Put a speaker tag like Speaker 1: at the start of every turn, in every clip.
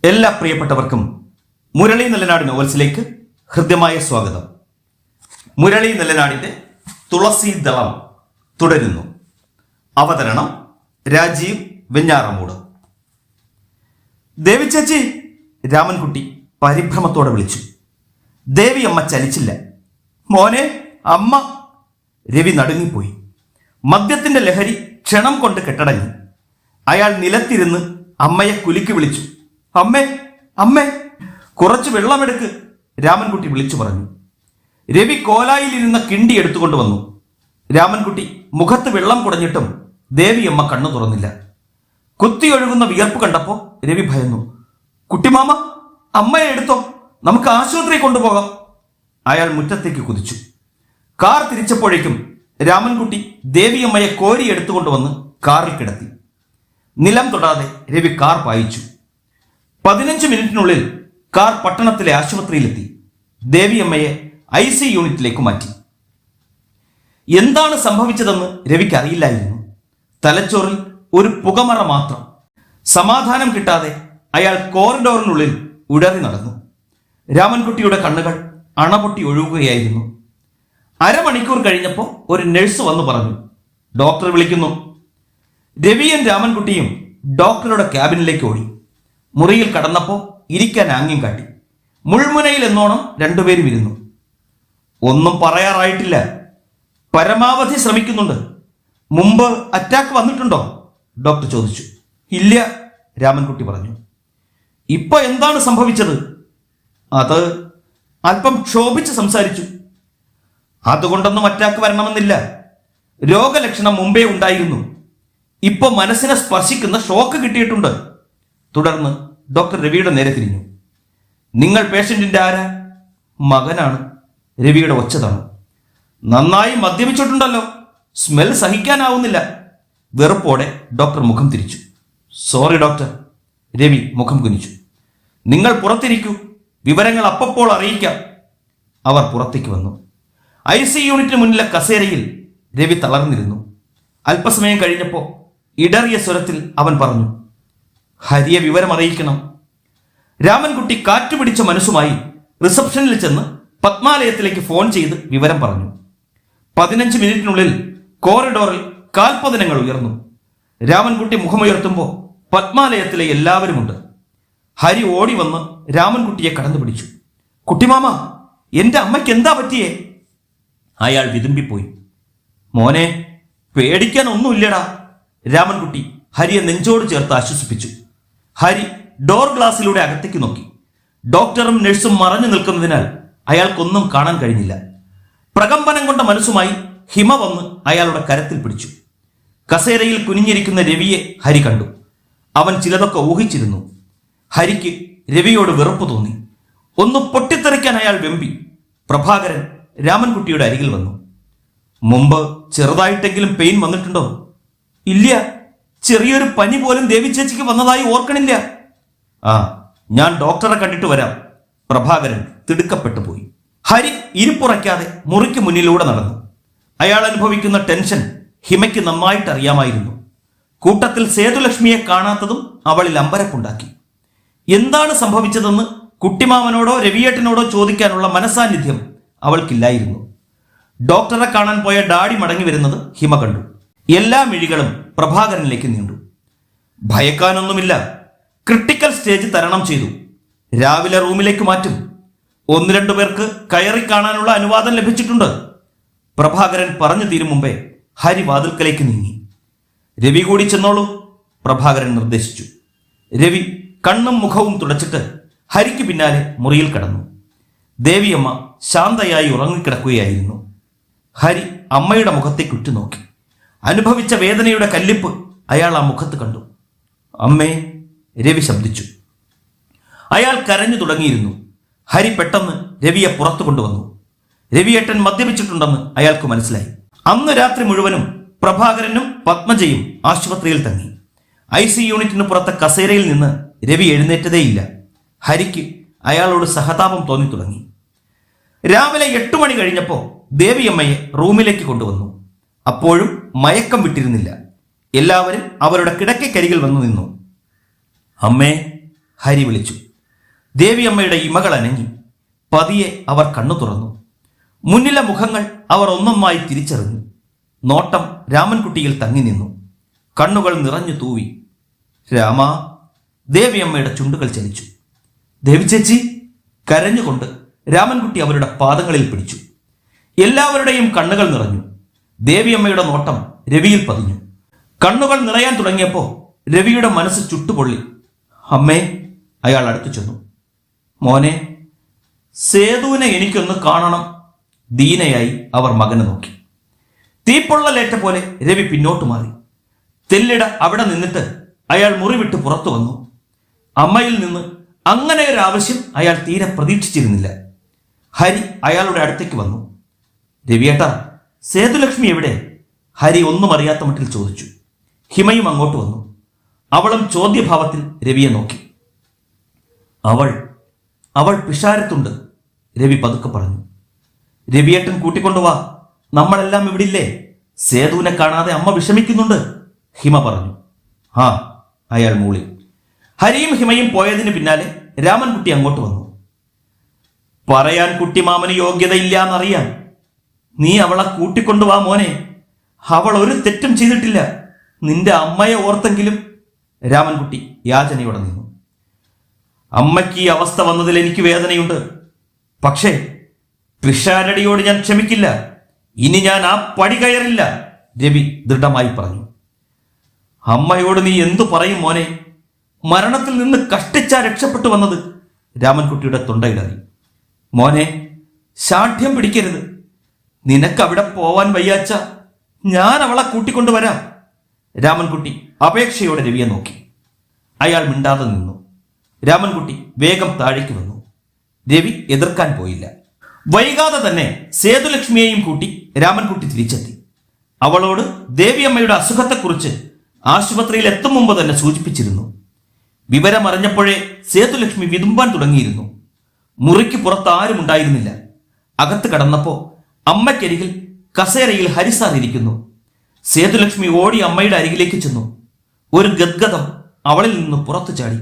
Speaker 1: എല്ലാ പ്രിയപ്പെട്ടവർക്കും മുരളി നെല്ലനാട് നോവൽസിലേക്ക് ഹൃദ്യമായ സ്വാഗതം. മുരളി നെല്ലനാടിന്റെ തുളസി ദളം തുടരുന്നു. അവതരണം രാജീവ് വെഞ്ഞാറമൂട്. ദേവി ചേച്ചി, രാമൻകുട്ടി പരിഭ്രമത്തോടെ വിളിച്ചു. ദേവി അമ്മ ചലിച്ചില്ല. മോനെ, അമ്മ. രവി നടുങ്ങിപ്പോയി. മദ്യത്തിന്റെ ലഹരി ക്ഷണം കൊണ്ട് കെട്ടടങ്ങി. അയാൾ നിലത്തിരുന്ന് അമ്മയെ കുലുക്കി വിളിച്ചു. അമ്മേ, അമ്മേ, കുറച്ച് വെള്ളമെടുക്ക്, രാമൻകുട്ടി വിളിച്ചു പറഞ്ഞു. രവി കോലായിലിരുന്ന കിണ്ടി എടുത്തുകൊണ്ട് വന്നു. രാമൻകുട്ടി മുഖത്ത് വെള്ളം കുടഞ്ഞിട്ടും ദേവിയമ്മ കണ്ണു തുറന്നില്ല. കുത്തിയൊഴുകുന്ന വിയർപ്പ് കണ്ടപ്പോ രവി ഭയന്നു. കുട്ടിമാമ, അമ്മയെ എടുത്തോ, നമുക്ക് ആശുപത്രി കൊണ്ടുപോകാം. അയാൾ മുറ്റത്തേക്ക് കുതിച്ചു. കാർ തിരിച്ചപ്പോഴേക്കും രാമൻകുട്ടി ദേവിയമ്മയെ കോരി എടുത്തുകൊണ്ടുവന്ന് കാറിൽ കിടത്തി. നിലം തൊടാതെ രവി കാർ പായിച്ചു. 15 മിനിറ്റിനുള്ളിൽ കാർ പട്ടണത്തിലെ ആശുപത്രിയിലെത്തി. ദേവിയമ്മയെ IC യൂണിറ്റിലേക്ക് മാറ്റി. എന്താണ് സംഭവിച്ചതെന്ന് രവിക്ക് അറിയില്ലായിരുന്നു. തലച്ചോറിൽ ഒരു പുകമറ മാത്രം. സമാധാനം കിട്ടാതെ അയാൾ കോറിഡോറിനുള്ളിൽ ഉടറി നടന്നു. രാമൻകുട്ടിയുടെ കണ്ണുകൾ അണപൊട്ടി ഒഴുകുകയായിരുന്നു. അരമണിക്കൂർ കഴിഞ്ഞപ്പോൾ ഒരു നഴ്സ് വന്നു പറഞ്ഞു, ഡോക്ടർ വിളിക്കുന്നു. രവിയും രാമൻകുട്ടിയും ഡോക്ടറുടെ ക്യാബിനിലേക്ക് ഓടി. മുറിയിൽ കടന്നപ്പോൾ ഇരിക്കാൻ ആംഗ്യം കാട്ടി. മുൾമുനയിൽ എന്നോണം രണ്ടുപേരും ഇരുന്നു. ഒന്നും പറയാറായിട്ടില്ല, പരമാവധി ശ്രമിക്കുന്നുണ്ട്. മുമ്പ് അറ്റാക്ക് വന്നിട്ടുണ്ടോ? ഡോക്ടർ ചോദിച്ചു. ഇല്ല, രാമൻകുട്ടി പറഞ്ഞു. ഇപ്പൊ എന്താണ് സംഭവിച്ചത്? അത് അല്പം ക്ഷോഭിച്ച് സംസാരിച്ചു. അതുകൊണ്ടൊന്നും അറ്റാക്ക് വരണമെന്നില്ല. രോഗലക്ഷണം മുമ്പേ ഉണ്ടായിരുന്നു. ഇപ്പൊ മനസ്സിനെ സ്പർശിക്കുന്ന ഷോക്ക് കിട്ടിയിട്ടുണ്ട്. തുടർന്ന് ഡോക്ടർ രവിയുടെ നേരെ തിരിഞ്ഞു. നിങ്ങൾ പേഷ്യന്റിന്റെ ആരാ? മകനാണ്. രവിയുടെ ഒച്ച തന്നു. നന്നായി മദ്യപിച്ചിട്ടുണ്ടല്ലോ, സ്മെൽ സഹിക്കാനാവുന്നില്ല. വെറുപ്പോടെ ഡോക്ടർ മുഖം തിരിച്ചു. Sorry doctor. രവി മുഖം കുനിച്ചു. നിങ്ങൾ പുറത്തിരിക്കൂ, വിവരങ്ങൾ അപ്പപ്പോൾ അറിയിക്കാം. അവർ പുറത്തേക്ക് വന്നു. IC യൂണിറ്റിന് മുന്നിലെ കസേരയിൽ രവി തളർന്നിരുന്നു. അല്പസമയം കഴിഞ്ഞപ്പോൾ ഇടറിയ സ്വരത്തിൽ അവൻ പറഞ്ഞു, ഹരിയെ വിവരം അറിയിക്കണം. രാമൻകുട്ടി കാറ്റുപിടിച്ച മനസ്സുമായി റിസപ്ഷനിൽ ചെന്ന് പത്മാലയത്തിലേക്ക് ഫോൺ ചെയ്ത് വിവരം പറഞ്ഞു. 15 മിനിറ്റിനുള്ളിൽ കോറിഡോറിൽ കാൽപതനങ്ങൾ ഉയർന്നു. രാമൻകുട്ടി മുഖമുയർത്തുമ്പോൾ പത്മാലയത്തിലെ എല്ലാവരുമുണ്ട്. ഹരി ഓടി വന്ന് രാമൻകുട്ടിയെ കടന്നു പിടിച്ചു. കുട്ടിമാമ, എന്റെ അമ്മയ്ക്ക് എന്താ പറ്റിയേ? അയാൾ വിതുമ്പിപ്പോയി. മോനെ, പേടിക്കാൻ ഒന്നുമില്ലടാ. രാമൻകുട്ടി ഹരിയെ നെഞ്ചോട് ചേർത്ത് ആശ്വസിപ്പിച്ചു. ഹരി ഡോർ ഗ്ലാസിലൂടെ അകത്തേക്ക് നോക്കി. ഡോക്ടറും നഴ്സും മറഞ്ഞു നിൽക്കുന്നതിനാൽ അയാൾക്കൊന്നും കാണാൻ കഴിഞ്ഞില്ല. പ്രകമ്പനം കൊണ്ട മനസ്സുമായി ഹിമ വന്ന് അയാളുടെ കരത്തിൽ പിടിച്ചു. കസേരയിൽ കുനിഞ്ഞിരിക്കുന്ന രവിയെ ഹരി കണ്ടു. അവൻ ചിലതൊക്കെ ഊഹിച്ചിരുന്നു. ഹരിക്ക് രവിയോട് വെറുപ്പ് തോന്നി. ഒന്ന് പൊട്ടിത്തെറിക്കാൻ അയാൾ വെമ്പി. പ്രഭാകരൻ രാമൻകുട്ടിയുടെ അരികിൽ വന്നു. മുമ്പ് ചെറുതായിട്ടെങ്കിലും പെയിൻ വന്നിട്ടുണ്ടോ? ഇല്ല, ചെറിയൊരു പനി പോലും ദേവി ചേച്ചിക്ക് വന്നതായി ഓർക്കണില്ല. ആ, ഞാൻ ഡോക്ടറെ കണ്ടിട്ട് വരാം. പ്രഭാകരൻ തിടുക്കപ്പെട്ടു പോയി. ഹരി ഇരിപ്പുറയ്ക്കാതെ മുറിക്ക് മുന്നിലൂടെ നടന്നു. അയാൾ അനുഭവിക്കുന്ന ടെൻഷൻ ഹിമയ്ക്ക് നന്നായിട്ട് അറിയാമായിരുന്നു. കൂട്ടത്തിൽ സേതുലക്ഷ്മിയെ കാണാത്തതും അവളിൽ അമ്പരപ്പുണ്ടാക്കി. എന്താണ് സംഭവിച്ചതെന്ന് കുട്ടിമാമനോടോ രവിയേട്ടനോടോ ചോദിക്കാനുള്ള മനസാന്നിധ്യം അവൾക്കില്ലായിരുന്നു. ഡോക്ടറെ കാണാൻ പോയ ഡാഡി മടങ്ങി വരുന്നത് ഹിമ കണ്ടു. എല്ലാ മിഴികളും പ്രഭാകരനിലേക്ക് നീണ്ടു. ഭയക്കാനൊന്നുമില്ല, ക്രിട്ടിക്കൽ സ്റ്റേജ് തരണം ചെയ്തു. രാവിലെ റൂമിലേക്ക് മാറ്റും. 1-2 പേർക്ക് കയറി കാണാനുള്ള അനുവാദം ലഭിച്ചിട്ടുണ്ട്. പ്രഭാകരൻ പറഞ്ഞു തീരും മുമ്പേ ഹരി വാതിൽക്കലേക്ക് നീങ്ങി. രവി കൂടി ചെന്നോളൂ, പ്രഭാകരൻ നിർദ്ദേശിച്ചു. രവി കണ്ണും മുഖവും തുടച്ചിട്ട് ഹരിക്ക് പിന്നാലെ മുറിയിൽ കടന്നു. ദേവിയമ്മ ശാന്തയായി ഉറങ്ങിക്കിടക്കുകയായിരുന്നു. ഹരി അമ്മയുടെ മുഖത്തേക്ക് ഉറ്റുനോക്കി. അനുഭവിച്ച വേദനയുടെ കല്ലിപ്പ് അയാൾ ആ മുഖത്ത് കണ്ടു. അമ്മേ, രവി ശബ്ദിച്ചു. അയാൾ കരഞ്ഞു തുടങ്ങിയിരുന്നു. ഹരി പെട്ടെന്ന് രവിയെ പുറത്തു കൊണ്ടുവന്നു. രവിയേട്ടൻ മദ്യപിച്ചിട്ടുണ്ടെന്ന് അയാൾക്ക് മനസ്സിലായി. അന്ന് രാത്രി മുഴുവനും പ്രഭാകരനും പത്മജയും ആശുപത്രിയിൽ തങ്ങി. IC യൂണിറ്റിന് പുറത്തെ കസേരയിൽ നിന്ന് രവി എഴുന്നേറ്റതേയില്ല. ഹരിക്ക് അയാളോട് സഹതാപം തോന്നി തുടങ്ങി. രാവിലെ 8 മണി കഴിഞ്ഞപ്പോൾ ദേവിയമ്മയെ റൂമിലേക്ക് കൊണ്ടുവന്നു. അപ്പോഴും മയക്കം വിട്ടിരുന്നില്ല. എല്ലാവരും അവരുടെ കിടക്കക്കരികിൽ വന്നു നിന്നു. അമ്മേ, ഹരി വിളിച്ചു. ദേവിയമ്മയുടെ ഇമകൾ അനങ്ങി. പതിയെ അവർ കണ്ണു തുറന്നു. മുന്നിലെ മുഖങ്ങൾ അവർ ഒന്നൊന്നായി തിരിച്ചറിഞ്ഞു. നോട്ടം രാമൻകുട്ടിയിൽ തങ്ങി നിന്നു. കണ്ണുകൾ നിറഞ്ഞു തൂവി. രാമ. ദേവിയമ്മയുടെ ചുണ്ടുകൾ ചലിച്ചു. ദേവി ചേച്ചി. കരഞ്ഞുകൊണ്ട് രാമൻകുട്ടി അവരുടെ പാദങ്ങളിൽ പിടിച്ചു. എല്ലാവരുടെയും കണ്ണുകൾ നിറഞ്ഞു. ദേവിയമ്മയുടെ നോട്ടം രവിയിൽ പതിഞ്ഞു. കണ്ണുകൾ നിറയാൻ തുടങ്ങിയപ്പോൾ രവിയുടെ മനസ്സ് ചുട്ടുപൊള്ളി. അമ്മേ. അയാൾ അടുത്തു ചെന്നു. മോനെ, സേതുവിനെ എനിക്കൊന്ന് കാണണം. ദീനയായി അവർ മകനെ നോക്കി. തീപ്പൊള്ളലേറ്റ പോലെ രവി പിന്നോട്ട് മാറി. തെല്ലിട അവിടെ നിന്നിട്ട് അയാൾ മുറിവിട്ട് പുറത്തു വന്നു. അമ്മയിൽ നിന്ന് അങ്ങനെ ഒരു ആവശ്യം അയാൾ തീരെ പ്രതീക്ഷിച്ചിരുന്നില്ല. ഹരി അയാളുടെ അടുത്തേക്ക് വന്നു. രവിയേട്ടാ, സേതുലക്ഷ്മി എവിടെ? ഹരി ഒന്നും അറിയാത്ത മട്ടിൽ ചോദിച്ചു. ഹിമയും അങ്ങോട്ട് വന്നു. അവളും ചോദ്യഭാവത്തിൽ രവിയെ നോക്കി. അവൾ പിഷാരത്തുണ്ട്, രവി പതുക്കെ പറഞ്ഞു. രവിയേട്ടൻ കൂട്ടിക്കൊണ്ടുവാ, നമ്മളെല്ലാം ഇവിടില്ലേ? സേതുവിനെ കാണാതെ അമ്മ വിഷമിക്കുന്നുണ്ട്, ഹിമ പറഞ്ഞു. ആ, അയാൾ മൂളി. ഹരിയും ഹിമയും പോയതിന് പിന്നാലെ രാമൻകുട്ടി അങ്ങോട്ട് വന്നു. പറയാൻ കുട്ടിമാമന് യോഗ്യതയില്ലാന്നറിയാം. നീ അവളെ കൂട്ടിക്കൊണ്ടുവാ മോനെ. അവൾ ഒരു തെറ്റും ചെയ്തിട്ടില്ല. നിന്റെ അമ്മയെ ഓർത്തെങ്കിലും. രാമൻകുട്ടി യാചനയോടെ നിന്നു. അമ്മയ്ക്ക് ഈ അവസ്ഥ വന്നതിൽ എനിക്ക് വേദനയുണ്ട്. പക്ഷേ പിഷാരടിയോട് ഞാൻ ക്ഷമിക്കില്ല. ഇനി ഞാൻ ആ പടി കയറില്ല, രവി ദൃഢമായി പറഞ്ഞു. അമ്മയോട് നീ എന്തു പറയും മോനെ? മരണത്തിൽ നിന്ന് കഷ്ടിച്ചാ രക്ഷപ്പെട്ടു വന്നത്, രാമൻകുട്ടിയുടെ തൊണ്ടയിലറി. മോനെ, ശാഠ്യം പിടിക്കരുത്. നിനക്കവിടെ പോവാൻ വയ്യാച്ച ഞാൻ അവളെ കൂട്ടിക്കൊണ്ടുവരാം. രാമൻകുട്ടി അപേക്ഷയോടെ രവിയെ നോക്കി. അയാൾ മിണ്ടാതെ നിന്നു. രാമൻകുട്ടി വേഗം താഴേക്ക് വന്നു. രവി എതിർക്കാൻ പോയില്ല. വൈകാതെ തന്നെ സേതുലക്ഷ്മിയെയും കൂട്ടി രാമൻകുട്ടി തിരിച്ചെത്തി. അവളോട് ദേവിയമ്മയുടെ അസുഖത്തെക്കുറിച്ച് ആശുപത്രിയിൽ എത്തും മുമ്പ് തന്നെ സൂചിപ്പിച്ചിരുന്നു. വിവരമറിഞ്ഞപ്പോഴേ സേതുലക്ഷ്മി വിതുമ്പാൻ തുടങ്ങിയിരുന്നു. മുറിക്ക് പുറത്ത് ആരും ഉണ്ടായിരുന്നില്ല. അകത്ത് കടന്നപ്പോ അമ്മയ്ക്കരികിൽ കസേരയിൽ ഹരിസാർ ഇരിക്കുന്നു. സേതുലക്ഷ്മി ഓടി അമ്മയുടെ അരികിലേക്ക് ചെന്നു. ഒരു ഗദ്ഗതം അവളിൽ നിന്ന് പുറത്തു ചാടി.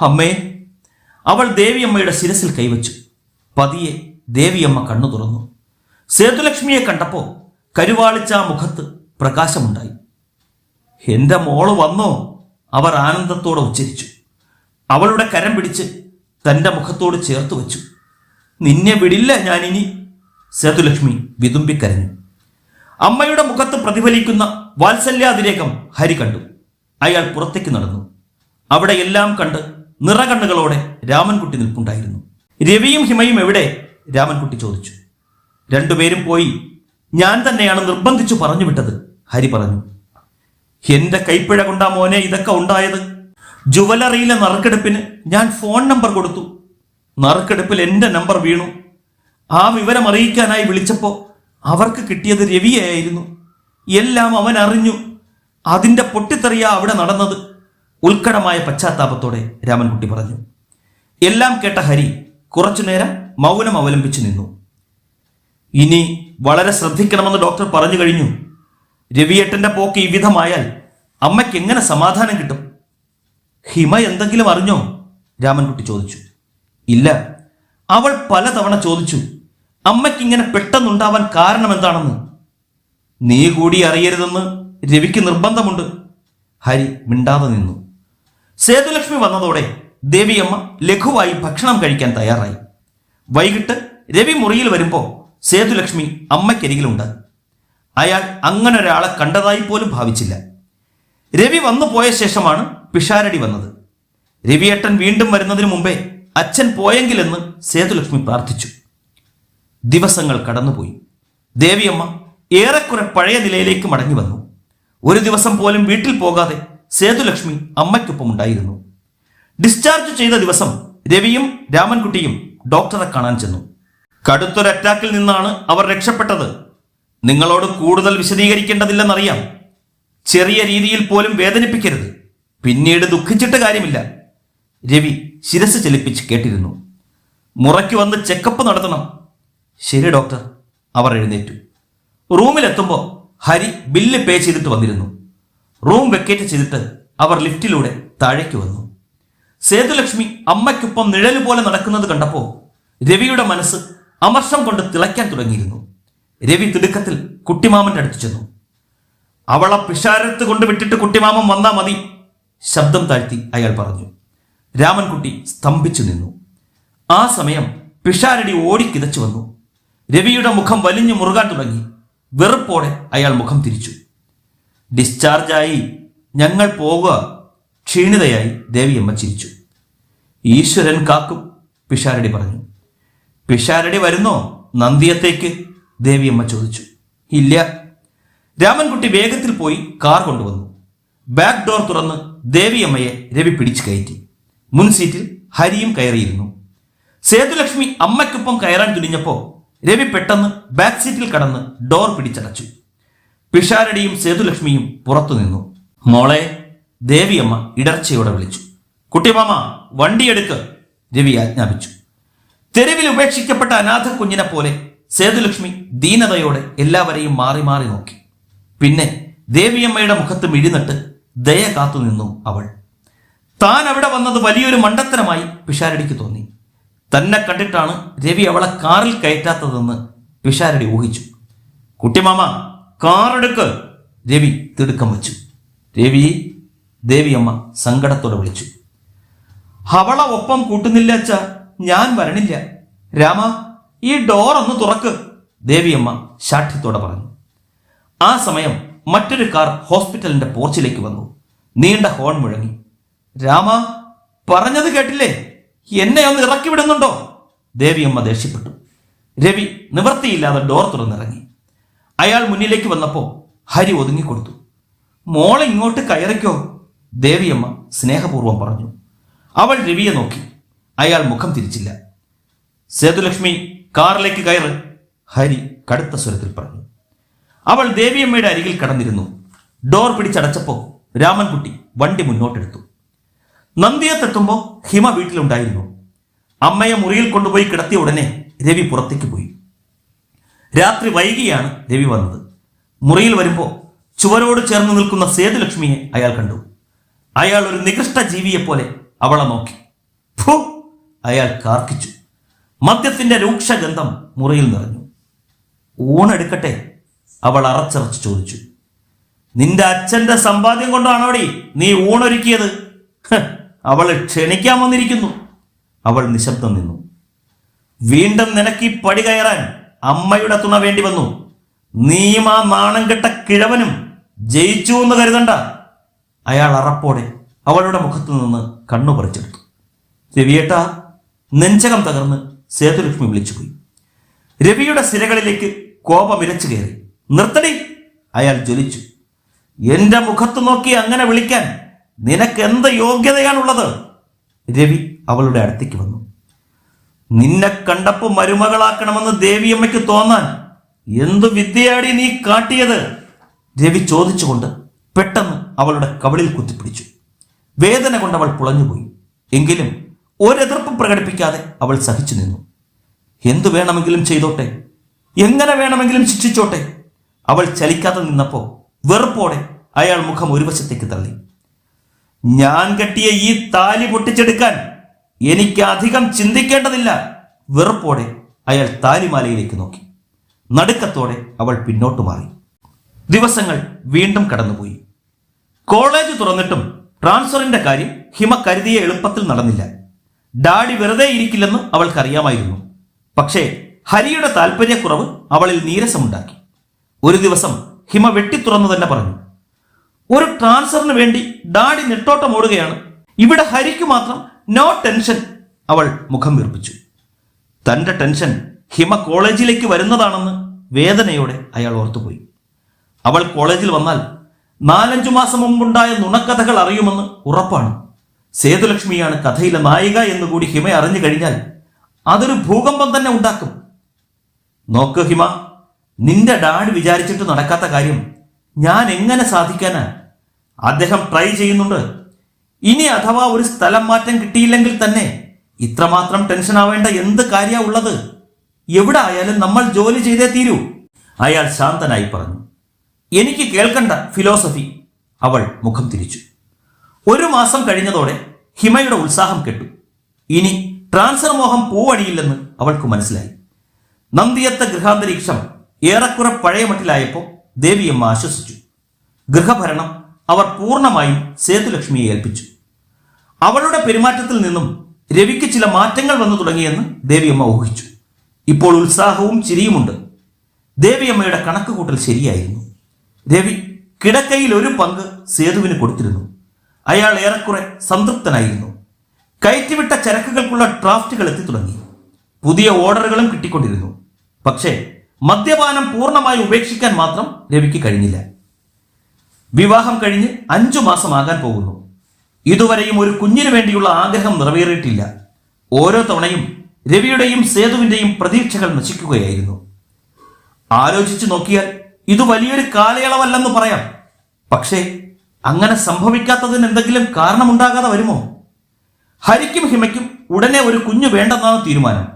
Speaker 1: അമ്മേ. അവൾ ദേവിയമ്മയുടെ ശിരസിൽ കൈവച്ചു. പതിയെ ദേവിയമ്മ കണ്ണു തുറന്നു. സേതുലക്ഷ്മിയെ കണ്ടപ്പോ കരുവാളിച്ച ആ മുഖത്ത് പ്രകാശമുണ്ടായി. എന്റെ മോള് വന്നോ? അവർ ആനന്ദത്തോടെ ഉച്ചരിച്ചു. അവളുടെ കരം പിടിച്ച് തന്റെ മുഖത്തോട് ചേർത്ത് വെച്ചു. നിന്നെ വിടില്ല ഞാനിനി, സേതുലക്ഷ്മി വിതുമ്പിക്കരഞ്ഞു. അമ്മയുടെ മുഖത്ത് പ്രതിഫലിക്കുന്ന വാത്സല്യാതിരേകം ഹരി കണ്ടു. അയാൾ പുറത്തേക്ക് നടന്നു. അവിടെ എല്ലാം കണ്ട് നിറകണ്ണുകളോടെ രാമൻകുട്ടി നിൽപ്പുണ്ടായിരുന്നു. രവിയും ഹിമയും എവിടെ? രാമൻകുട്ടി ചോദിച്ചു. രണ്ടുപേരും പോയി. ഞാൻ തന്നെയാണ് നിർബന്ധിച്ചു പറഞ്ഞു വിട്ടത്, ഹരി പറഞ്ഞു. എന്റെ കൈപ്പിഴ കൊണ്ടാ മോനെ ഇതൊക്കെ ഉണ്ടായത്. ജുവലറിയിലെ നറുക്കെടുപ്പിന് ഞാൻ ഫോൺ നമ്പർ കൊടുത്തു. നറുക്കെടുപ്പിൽ എന്റെ നമ്പർ വീണു. ആ വിവരം അറിയിക്കാനായി വിളിച്ചപ്പോ അവർക്ക് കിട്ടിയത് രവിയായിരുന്നു. എല്ലാം അവൻ അറിഞ്ഞു. അതിന്റെ പൊട്ടിത്തെറിയാ അവിടെ നടന്നത്, ഉത്കടമായ പശ്ചാത്താപത്തോടെ രാമൻകുട്ടി പറഞ്ഞു. എല്ലാം കേട്ട ഹരി കുറച്ചുനേരം മൗനം അവലംബിച്ചു നിന്നു. ഇനി വളരെ ശ്രദ്ധിക്കണമെന്ന് ഡോക്ടർ പറഞ്ഞു കഴിഞ്ഞു. രവിയേട്ടന്റെ പോക്ക് ഈ വിധമായാൽ അമ്മയ്ക്ക് എങ്ങനെ സമാധാനം കിട്ടും? ഹിമ എന്തെങ്കിലും അറിഞ്ഞോ? രാമൻകുട്ടി ചോദിച്ചു. ഇല്ല. അവൾ പലതവണ ചോദിച്ചു, അമ്മയ്ക്കിങ്ങനെ പെട്ടെന്നുണ്ടാവാൻ കാരണം എന്താണെന്ന്. നീ കൂടി അറിയരുതെന്ന് രവിക്ക് നിർബന്ധമുണ്ട്. ഹരി മിണ്ടാതെ നിന്നു. സേതുലക്ഷ്മി വന്നതോടെ ദേവിയമ്മ ലഘുവായി ഭക്ഷണം കഴിക്കാൻ തയ്യാറായി. വൈകിട്ട് രവി മുറിയിൽ വരുമ്പോൾ സേതുലക്ഷ്മി അമ്മയ്ക്കരികിലുണ്ട്. അയാൾ അങ്ങനെ ഒരാളെ കണ്ടതായി പോലും ഭാവിച്ചില്ല. രവി വന്നു പോയ ശേഷമാണ് പിഷാരടി വന്നത്. രവിയേട്ടൻ വീണ്ടും വരുന്നതിന് മുമ്പേ അച്ഛൻ പോയെങ്കിലെന്ന് സേതുലക്ഷ്മി പ്രാർത്ഥിച്ചു. ദിവസങ്ങൾ കടന്നുപോയി. ദേവിയമ്മ ഏറെക്കുറെ പഴയ നിലയിലേക്ക് മടങ്ങി വന്നു. ഒരു ദിവസം പോലും വീട്ടിൽ പോകാതെ സേതുലക്ഷ്മി അമ്മയ്ക്കൊപ്പം ഉണ്ടായിരുന്നു. ഡിസ്ചാർജ് ചെയ്ത ദിവസം രവിയും രാമൻകുട്ടിയും ഡോക്ടറെ കാണാൻ ചെന്നു. കടുത്തൊരു അറ്റാക്കിൽ നിന്നാണ് അവർ രക്ഷപ്പെട്ടത്. നിങ്ങളോട് കൂടുതൽ വിശദീകരിക്കേണ്ടതില്ലെന്നറിയാം. ചെറിയ രീതിയിൽ പോലും വേദനിപ്പിക്കരുത്. പിന്നീട് ദുഃഖിച്ചിട്ട് കാര്യമില്ല. രവി ശിരസ് ചലിപ്പിച്ച് കേട്ടിരുന്നു. മുറയ്ക്ക് വന്ന് ചെക്കപ്പ് നടത്തണം. ശരി ഡോക്ടർ. അവർ എഴുന്നേറ്റു. റൂമിലെത്തുമ്പോൾ ഹരി ബില്ല് പേ ചെയ്തിട്ട് വന്നിരുന്നു. റൂം വെക്കേറ്റ് ചെയ്തിട്ട് അവർ ലിഫ്റ്റിലൂടെ താഴേക്ക് വന്നു. സേതുലക്ഷ്മി അമ്മയ്ക്കൊപ്പം നിഴലുപോലെ നടക്കുന്നത് കണ്ടപ്പോൾ രവിയുടെ മനസ്സ് അമർഷം കൊണ്ട് തിളയ്ക്കാൻ തുടങ്ങിയിരുന്നു. രവി തിടുക്കത്തിൽ കുട്ടിമാമന്റെ അടുത്ത് ചെന്നു. അവളെ പിഷാരത്ത് കൊണ്ട് വിട്ടിട്ട് കുട്ടിമാമൻ വന്നാ മതി, ശബ്ദം താഴ്ത്തി അയാൾ പറഞ്ഞു. രാമൻകുട്ടി സ്തംഭിച്ചു നിന്നു. ആ സമയം പിഷാരടി ഓടിക്കിതച്ചു വന്നു. രവിയുടെ മുഖം വലിഞ്ഞു മുറുകാൻ തുടങ്ങി. വെറുപ്പോടെ അയാൾ മുഖം തിരിച്ചു. ഡിസ്ചാർജായി ഞങ്ങൾ പോകുക, ക്ഷീണിതയായി ദേവിയമ്മ ചിരിച്ചു. ഈശ്വരൻ കാക്കും, പിഷാരടി പറഞ്ഞു. പിഷാരടി വരുന്നോ നന്ദിയത്തേക്ക്? ദേവിയമ്മ ചോദിച്ചു. ഇല്ല. രാമൻകുട്ടി വേഗത്തിൽ പോയി കാർ കൊണ്ടുവന്നു. ബാക്ക് ഡോർ തുറന്ന് ദേവിയമ്മയെ രവി പിടിച്ചു കയറ്റി. മുൻ സീറ്റിൽ ഹരിയും കയറിയിരുന്നു. സേതുലക്ഷ്മി അമ്മയ്ക്കൊപ്പം കയറാൻ തുനിഞ്ഞപ്പോ രവി പെട്ടെന്ന് ബാക്ക് സീറ്റിൽ കടന്ന് ഡോർ പിടിച്ചടച്ചു. പിഷാരടിയും സേതുലക്ഷ്മിയും പുറത്തു നിന്നു. മോളെ, ദേവിയമ്മ ഇടർച്ചയോടെ വിളിച്ചു. കുട്ടിമാമ വണ്ടിയെടുക്ക്, രവി ആജ്ഞാപിച്ചു. തെരുവിൽ ഉപേക്ഷിക്കപ്പെട്ട അനാഥ കുഞ്ഞിനെ പോലെ സേതുലക്ഷ്മി ദീനതയോടെ എല്ലാവരെയും മാറി മാറി നോക്കി. പിന്നെ ദേവിയമ്മയുടെ മുഖത്ത് മിഴിനട്ട് ദയ കാത്തുനിന്നു അവൾ. താൻ അവിടെ വന്നത് വലിയൊരു മണ്ടത്തരമായി പിഷാരടിക്ക് തോന്നി. തന്നെ കണ്ടിട്ടാണ് രവി അവളെ കാറിൽ കയറ്റാത്തതെന്ന് പിഷാരടി ഊഹിച്ചു. കുട്ടിമാമ കാറെടുക്ക്, രവി തിടുക്കം വെച്ചു. രവി, ദേവിയമ്മ സങ്കടത്തോടെ വിളിച്ചു. അവളെ ഒപ്പം കൂട്ടുന്നില്ല അച്ഛ, ഞാൻ വരണില്ല. രാമ, ഈ ഡോർ ഒന്ന് തുറക്ക്, ദേവിയമ്മ ശാഠ്യത്തോടെ പറഞ്ഞു. ആ സമയം മറ്റൊരു കാർ ഹോസ്പിറ്റലിന്റെ പോർച്ചിലേക്ക് വന്നു. നീണ്ട ഹോൺ മുഴങ്ങി. രാമ, പറഞ്ഞത് കേട്ടില്ലേ? എന്നെ ഒന്ന് ഇറക്കി വിടുന്നുണ്ടോ? ദേവിയമ്മ ദേഷ്യപ്പെട്ടു. രവി നിവൃത്തിയില്ലാതെ ഡോർ തുറന്നിറങ്ങി. അയാൾ മുന്നിലേക്ക് വന്നപ്പോൾ ഹരി ഒതുങ്ങിക്കൊടുത്തു. മോളെ ഇങ്ങോട്ട് കയറിക്കോ, ദേവിയമ്മ സ്നേഹപൂർവ്വം പറഞ്ഞു. അവൾ രവിയെ നോക്കി. അയാൾ മുഖം തിരിച്ചില്ല. സേതുലക്ഷ്മി കാറിലേക്ക് കയറ്, ഹരി കടുത്ത സ്വരത്തിൽ പറഞ്ഞു. അവൾ ദേവിയമ്മയുടെ അരികിൽ കടന്നിരുന്നു. ഡോർ പിടിച്ചടച്ചപ്പോൾ രാമൻകുട്ടി വണ്ടി മുന്നോട്ടെടുത്തു. നന്ദിയത്തെത്തുമ്പോൾ ഹിമ വീട്ടിലുണ്ടായിരുന്നു. അമ്മയെ മുറിയിൽ കൊണ്ടുപോയി കിടത്തിയ ഉടനെ രവി പുറത്തേക്ക് പോയി. രാത്രി വൈകിയാണ് രവി വന്നത്. മുറിയിൽ വരുമ്പോൾ ചുവരോട് ചേർന്ന് നിൽക്കുന്ന സേതുലക്ഷ്മിയെ അയാൾ കണ്ടു. അയാൾ ഒരു നികൃഷ്ട ജീവിയെപ്പോലെ അവളെ നോക്കി. ഫു, അയാൾ കാർക്കിച്ചു. മദ്യത്തിന്റെ രൂക്ഷഗന്ധം മുറിയിൽ നിറഞ്ഞു. ഊണെടുക്കട്ടെ, അവൾ അറച്ചറച്ച് ചോദിച്ചു. നിന്റെ അച്ഛന്റെ സമ്പാദ്യം കൊണ്ടാണോടി നീ ഊണൊരുക്കിയത്? അവളെ ക്ഷണിക്കാൻ വന്നിരിക്കുന്നു. അവൾ നിശബ്ദം നിന്നു. വീണ്ടും നിനക്ക് ഈ പടി കയറാൻ അമ്മയുടെ തുണ വേണ്ടി വന്നു. നീയും ആ നാണം കെട്ട കിഴവനും ജയിച്ചു എന്ന് കരുതണ്ട. അയാൾ അറപ്പോടെ അവളുടെ മുഖത്തു നിന്ന് കണ്ണു പറിച്ചെടുത്തു. രവിയേട്ടാ, നെഞ്ചകം തകർന്ന് സേതുലക്ഷ്മി വിളിച്ചുപോയി. രവിയുടെ സിരകളിലേക്ക് കോപം ഇരച്ചു കയറി. നിർത്തടി, അയാൾ ജ്വലിച്ചു. എന്റെ മുഖത്ത് നോക്കി അങ്ങനെ വിളിക്കാൻ നിനക്ക് എന്ത് യോഗ്യതയാണുള്ളത്? രവി അവളുടെ അടുത്തേക്ക് വന്നു. നിന്നെ കണ്ടപ്പോ മരുമകളാക്കണമെന്ന് ദേവിയമ്മയ്ക്ക് തോന്നാൻ എന്തു വിദ്യയാടി നീ കാട്ടിയത്? രവി ചോദിച്ചുകൊണ്ട് പെട്ടെന്ന് അവളുടെ കവിളിൽ കുത്തിപ്പിടിച്ചു. വേദന കൊണ്ട് അവൾ പുളഞ്ഞുപോയി. എങ്കിലും ഒരെതിർപ്പും പ്രകടിപ്പിക്കാതെ അവൾ സഹിച്ചു നിന്നു. എന്തു വേണമെങ്കിലും ചെയ്തോട്ടെ, എങ്ങനെ വേണമെങ്കിലും ശിക്ഷിച്ചോട്ടെ. അവൾ ചലിക്കാതെ നിന്നപ്പോ വെറുപ്പോടെ അയാൾ മുഖം ഒരു വശത്തേക്ക് തള്ളി. ഞാൻ കെട്ടിയ ഈ താലി പൊട്ടിച്ചെടുക്കാൻ എനിക്ക് അധികം ചിന്തിക്കേണ്ടതില്ല. വെറുപ്പോടെ അയാൾ താലിമാലയിലേക്ക് നോക്കി. നടുക്കത്തോടെ അവൾ പിന്നോട്ട് മാറി. ദിവസങ്ങൾ വീണ്ടും കടന്നുപോയി. കോളേജ് തുറന്നിട്ടും ട്രാൻസ്ഫറിന്റെ കാര്യം ഹിമ കരുതിയ എളുപ്പത്തിൽ നടന്നില്ല. ഡാഡി വെറുതെ ഇരിക്കില്ലെന്ന് അവൾക്കറിയാമായിരുന്നു. പക്ഷേ ഹരിയുടെ താല്പര്യക്കുറവ് അവളിൽ നീരസമുണ്ടാക്കി. ഒരു ദിവസം ഹിമ വെട്ടിത്തുറന്നു തന്നെ പറഞ്ഞു, ഒരു ട്രാൻസ്ഫറിന് വേണ്ടി ഡാഡി നെട്ടോട്ടം ഓടുകയാണ്. ഇവിടെ ഹരിക്ക് മാത്രം നോ ടെൻഷൻ. അവൾ മുഖം വീർപ്പിച്ചു. തന്റെ ടെൻഷൻ ഹിമ കോളേജിലേക്ക് വരുന്നതാണെന്ന് വേദനയോടെ അയാൾ ഓർത്തുപോയി. അവൾ കോളേജിൽ വന്നാൽ 4-5 മാസം മുമ്പുണ്ടായ നുണക്കഥകൾ അറിയുമെന്ന് ഉറപ്പാണ്. സേതുലക്ഷ്മിയാണ് കഥയിലെ നായിക എന്നുകൂടി ഹിമ അറിഞ്ഞു കഴിഞ്ഞാൽ അതൊരു ഭൂകമ്പം തന്നെ ഉണ്ടാക്കും. നോക്ക് ഹിമ, നിന്റെ ഡാഡി വിചാരിച്ചിട്ട് നടക്കാത്ത കാര്യം ഞാൻ എങ്ങനെ സാധിക്കാനാ? അദ്ദേഹം ട്രൈ ചെയ്യുന്നുണ്ട്. ഇനി അഥവാ ഒരു സ്ഥലം മാറ്റം കിട്ടിയില്ലെങ്കിൽ തന്നെ ഇത്രമാത്രം ടെൻഷൻ ആവേണ്ട എന്ത് കാര്യ ഉള്ളത്? എവിടെ ആയാലും നമ്മൾ ജോലി ചെയ്തേ തീരൂ. അയാൾ ശാന്തനായി പറഞ്ഞു. എനിക്ക് കേൾക്കണ്ട ഫിലോസഫി. അവൾ മുഖം തിരിച്ചു. 1 മാസം കഴിഞ്ഞതോടെ ഹിമയുടെ ഉത്സാഹം കെട്ടു. ഇനി ട്രാൻസ്ഫർ മോഹം പൂവണിയില്ലെന്ന് അവൾക്ക് മനസ്സിലായി. നന്ദിയത്തെ ഗൃഹാന്തരീക്ഷം ഏറെക്കുറെ പഴയ മട്ടിലായപ്പോൾ ദേവിയമ്മ ആശ്വസിച്ചു. ഗൃഹഭരണം അവർ പൂർണ്ണമായും സേതുലക്ഷ്മിയെ ഏൽപ്പിച്ചു. അവളുടെ പെരുമാറ്റത്തിൽ നിന്നും രവിക്ക് ചില മാറ്റങ്ങൾ വന്നു തുടങ്ങിയെന്ന് ദേവിയമ്മ ഊഹിച്ചു. ഇപ്പോൾ ഉത്സാഹവും ചിരിയുമുണ്ട്. ദേവിയമ്മയുടെ കണക്കുകൂട്ടൽ ശരിയായിരുന്നു. രവി കിടക്കയിൽ ഒരു പങ്ക് സേതുവിന് കൊടുത്തിരുന്നു. അയാൾ ഏറെക്കുറെ സംതൃപ്തനായിരുന്നു. കയറ്റിവിട്ട ചരക്കുകൾക്കുള്ള ഡ്രാഫ്റ്റുകൾ എത്തി തുടങ്ങി. പുതിയ ഓർഡറുകളും കിട്ടിക്കൊണ്ടിരുന്നു. പക്ഷേ മദ്യപാനം പൂർണ്ണമായി ഉപേക്ഷിക്കാൻ മാത്രം രവിക്ക് കഴിഞ്ഞില്ല. വിവാഹം കഴിഞ്ഞ് 5 മാസമാകാൻ പോകുന്നു. ഇതുവരെയും ഒരു കുഞ്ഞിനു വേണ്ടിയുള്ള ആഗ്രഹം നിറവേറിയിട്ടില്ല. ഓരോ തവണയും രവിയുടെയും സേതുവിന്റെയും പ്രതീക്ഷകൾ നശിക്കുകയായിരുന്നു. ആലോചിച്ചു നോക്കിയാൽ ഇത് വലിയൊരു കാലയളവല്ലെന്ന് പറയാം. പക്ഷേ അങ്ങനെ സംഭവിക്കാത്തതിന് എന്തെങ്കിലും കാരണമുണ്ടാകാതെ വരുമോ? ഹരിക്കും ഹിമയ്ക്കും ഉടനെ ഒരു കുഞ്ഞു വേണ്ടെന്നാണ് തീരുമാനം.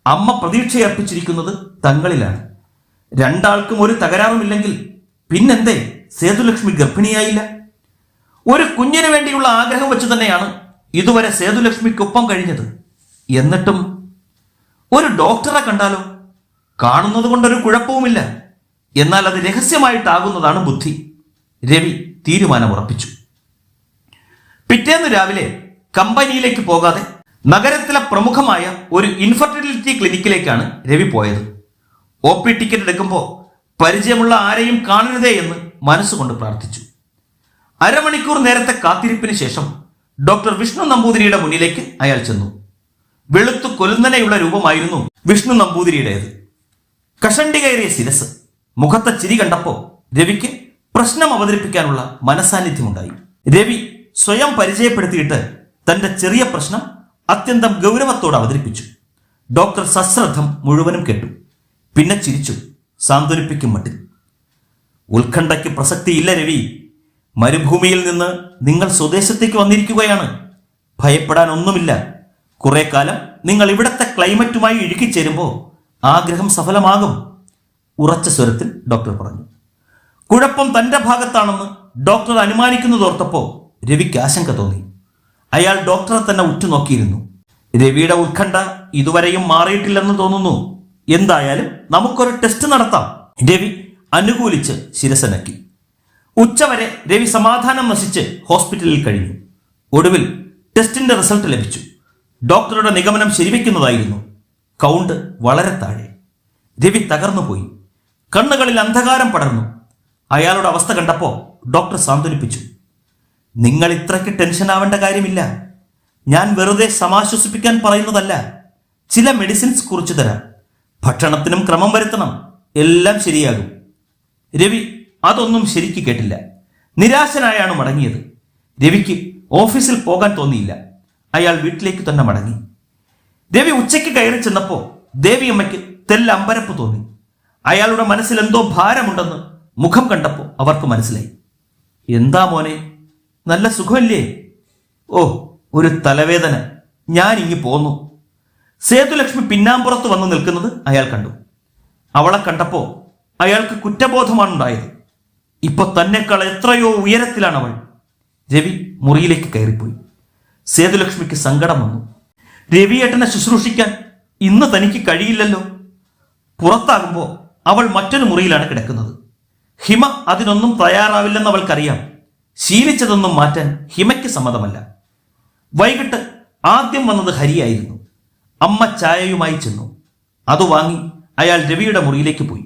Speaker 1: അമ്മ പ്രതീക്ഷയർപ്പിച്ചിരിക്കുന്നത് തങ്ങളിലാണ്. രണ്ടാൾക്കും ഒരു തകരാറുമില്ലെങ്കിൽ പിന്നെന്തേ സേതുലക്ഷ്മി ഗർഭിണിയായില്ല? ഒരു കുഞ്ഞിനു വേണ്ടിയുള്ള ആഗ്രഹം വെച്ച് തന്നെയാണ് ഇതുവരെ സേതുലക്ഷ്മിക്കൊപ്പം കഴിഞ്ഞത്. എന്നിട്ടും ഒരു ഡോക്ടറെ കണ്ടാലോ? കാണുന്നത് കൊണ്ടൊരു കുഴപ്പവുമില്ല. എന്നാൽ അത് രഹസ്യമായിട്ടാകുന്നതാണ് ബുദ്ധി. രവി തീരുമാനമുറപ്പിച്ചു. പിറ്റേന്ന് രാവിലെ കമ്പനിയിലേക്ക് പോകാതെ നഗരത്തിലെ പ്രമുഖമായ ഒരു ഇൻഫെർട്ടിലിറ്റി ക്ലിനിക്കിലേക്കാണ് രവി പോയത്. OP ടിക്കറ്റ് എടുക്കുമ്പോൾ പരിചയമുള്ള ആരെയും കാണരുതേ എന്ന് മനസ്സുകൊണ്ട് പ്രാർത്ഥിച്ചു. അരമണിക്കൂർ നേരത്തെ കാത്തിരിപ്പിന് ശേഷം ഡോക്ടർ വിഷ്ണു നമ്പൂതിരിയുടെ മുന്നിലേക്ക് അയാൾ ചെന്നു. വെളുത്തു കൊലുന്നനെയുള്ള രൂപമായിരുന്നു വിഷ്ണു നമ്പൂതിരിയുടേത്. കഷണ്ടി കയറിയ ശിരസ്. മുഖത്തെ ചിരി കണ്ടപ്പോ രവിക്ക് പ്രശ്നം അവതരിപ്പിക്കാനുള്ള മനസാന്നിധ്യമുണ്ടായി. രവി സ്വയം പരിചയപ്പെടുത്തിയിട്ട് തന്റെ ചെറിയ പ്രശ്നം അത്യന്തം ഗൗരവത്തോടെ അവതരിപ്പിച്ചു. ഡോക്ടർ സശ്രദ്ധം മുഴുവനും കേട്ടു. പിന്നെ ചിരിച്ചു, സാന്ത്വനിപ്പിക്കും മട്ടിൽ. ഉത്കണ്ഠയ്ക്ക് പ്രസക്തിയില്ല രവി. മരുഭൂമിയിൽ നിന്ന് നിങ്ങൾ സ്വദേശത്തേക്ക് വന്നിരിക്കുകയാണ്. ഭയപ്പെടാൻ ഒന്നുമില്ല. കുറെ കാലം നിങ്ങൾ ഇവിടത്തെ ക്ലൈമറ്റുമായി ഇഴുകിച്ചേരുമ്പോൾ ആഗ്രഹം സഫലമാകും. ഉറച്ച സ്വരത്തിൽ ഡോക്ടർ പറഞ്ഞു. കുഴപ്പം തന്റെ ഭാഗത്താണെന്ന് ഡോക്ടർ അനുമാനിക്കുന്നതോർത്തപ്പോ രവിക്ക് ആശങ്ക തോന്നി. അയാൾ ഡോക്ടറെ തന്നെ ഉറ്റുനോക്കിയിരുന്നു. രവിയുടെ ഉത്കണ്ഠ ഇതുവരെയും മാറിയിട്ടില്ലെന്ന് തോന്നുന്നു. എന്തായാലും നമുക്കൊരു ടെസ്റ്റ് നടത്താം. രവി അനുകൂലിച്ച് ശിരസനക്കി. ഉച്ചവരെ രവി സമാധാനം നശിച്ച് ഹോസ്പിറ്റലിൽ കഴിഞ്ഞു. ഒടുവിൽ ടെസ്റ്റിന്റെ റിസൾട്ട് ലഭിച്ചു. ഡോക്ടറുടെ നിഗമനം ശരിവെക്കുന്നതായിരുന്നു. കൗണ്ട് വളരെ താഴെ. രവി തകർന്നുപോയി. കണ്ണുകളിൽ അന്ധകാരം പടർന്നു. അയാളുടെ അവസ്ഥ കണ്ടപ്പോൾ ഡോക്ടർ സാന്ത്വനിപ്പിച്ചു. നിങ്ങൾ ഇത്രയ്ക്ക് ടെൻഷൻ ആവേണ്ട കാര്യമില്ല. ഞാൻ വെറുതെ സമാശ്വസിപ്പിക്കാൻ പറയുന്നതല്ല. ചില മെഡിസിൻസ് കുറിച്ചു തരാം. ഭക്ഷണത്തിനും ക്രമം വരുത്തണം. എല്ലാം ശരിയാകും. രവി അതൊന്നും ശരിക്ക് കേട്ടില്ല. നിരാശനായാണ് മടങ്ങിയത്. രവിക്ക് ഓഫീസിൽ പോകാൻ തോന്നിയില്ല. അയാൾ വീട്ടിലേക്ക് തന്നെ മടങ്ങി. രവി ഉച്ചയ്ക്ക് കയറി ചെന്നപ്പോൾ ദേവിയമ്മയ്ക്ക് തെല്ലമ്പരപ്പ് തോന്നി. അയാളുടെ മനസ്സിൽ എന്തോ ഭാരമുണ്ടെന്ന് മുഖം കണ്ടപ്പോൾ അവർക്ക് മനസ്സിലായി. എന്താ മോനെ, നല്ല സുഖമല്ലേ? ഓ, ഒരു തലവേദന. ഞാൻ ഇങ്ങി പോന്നു. സേതുലക്ഷ്മി പിന്നാമ്പുറത്ത് വന്നു നിൽക്കുന്നത് അയാൾ കണ്ടു. അവളെ കണ്ടപ്പോൾ അയാൾക്ക് കുറ്റബോധമാണ് ഉണ്ടായത്. ഇപ്പൊ തന്നെക്കാൾ എത്രയോ ഉയരത്തിലാണ് അവൾ. രവി മുറിയിലേക്ക് കയറിപ്പോയി. സേതുലക്ഷ്മിക്ക് സങ്കടം വന്നു. രവിയേട്ടനെ ശുശ്രൂഷിക്കാൻ ഇന്ന് തനിക്ക് കഴിയില്ലല്ലോ. പുറത്താകുമ്പോൾ അവൾ മറ്റൊരു മുറിയിലാണ് കിടക്കുന്നത്. ഹിമ അതിനൊന്നും തയ്യാറാവില്ലെന്ന് അവൾക്കറിയാം. ശീലിച്ചതൊന്നും മാറ്റാൻ ഹിമയ്ക്ക് സമ്മതമല്ല. വൈകിട്ട് ആദ്യം വന്നത് ഹരിയായിരുന്നു. അമ്മ ചായയുമായി ചെന്നു. അത് വാങ്ങി അയാൾ രവിയുടെ മുറിയിലേക്ക് പോയി.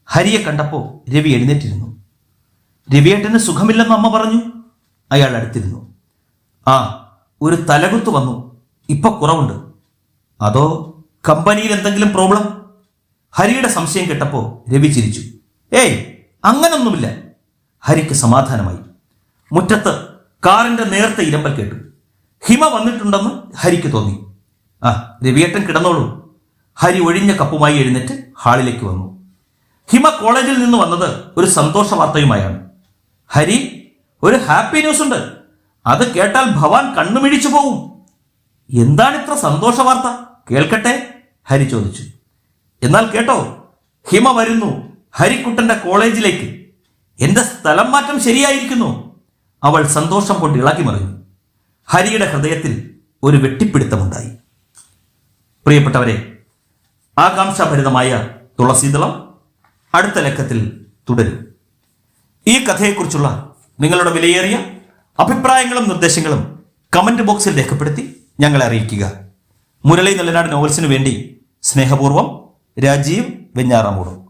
Speaker 1: ഹരിയെ കണ്ടപ്പോൾ രവി എഴുന്നേറ്റിരുന്നു. രവിയേട്ടന് സുഖമില്ലെന്ന് അമ്മ പറഞ്ഞു. അയാൾ അടുത്തിരുന്നു. ആ, ഒരു തലകുത്ത് വന്നു. ഇപ്പൊ കുറവുണ്ട്. അതോ കമ്പനിയിൽ എന്തെങ്കിലും പ്രോബ്ലം? ഹരിയുടെ സംശയം കേട്ടപ്പോൾ രവി ചിരിച്ചു. ഏയ്, അങ്ങനൊന്നുമില്ല. ഹരിക്ക് സമാധാനമായി. മുറ്റത്ത് കാറിന്റെ നേർത്ത ഇരമ്പൽ കേട്ടു. ഹിമ വന്നിട്ടുണ്ടെന്ന് ഹരിക്ക് തോന്നി. ആ, രവിയേട്ടൻ കിടന്നോളൂ. ഹരി ഒഴിഞ്ഞ കപ്പുമായി എഴുന്നേറ്റ് ഹാളിലേക്ക് വന്നു. ഹിമ കോളേജിൽ നിന്ന് വന്നത് ഒരു സന്തോഷ വാർത്തയുമായാണ്. ഹരി, ഒരു ഹാപ്പി ന്യൂസ് ഉണ്ട്. അത് കേട്ടാൽ ഭവാൻ കണ്ണുമിഴിച്ചു പോവും. എന്താണിത്ര സന്തോഷ വാർത്ത? കേൾക്കട്ടെ, ഹരി ചോദിച്ചു. എന്നാൽ കേട്ടോ, ഹിമ വരുന്നു ഹരിക്കുട്ടന്റെ ഹരിയുടെ ഹൃദയത്തിൽ ഒരു വെട്ടിപ്പിടുത്തമുണ്ടായി. പ്രിയപ്പെട്ടവരെ, ആകാംക്ഷാഭരിതമായ തുളസീദളം അടുത്ത ലക്കത്തിൽ തുടരും. ഈ കഥയെക്കുറിച്ചുള്ള നിങ്ങളുടെ വിലയേറിയ അഭിപ്രായങ്ങളും നിർദ്ദേശങ്ങളും കമന്റ് ബോക്സിൽ രേഖപ്പെടുത്തി ഞങ്ങളെ അറിയിക്കുക. മുരളി നല്ലനാട് നോവൽസിനു വേണ്ടി സ്നേഹപൂർവ്വം രാജീവ് വെഞ്ഞാറമൂട്.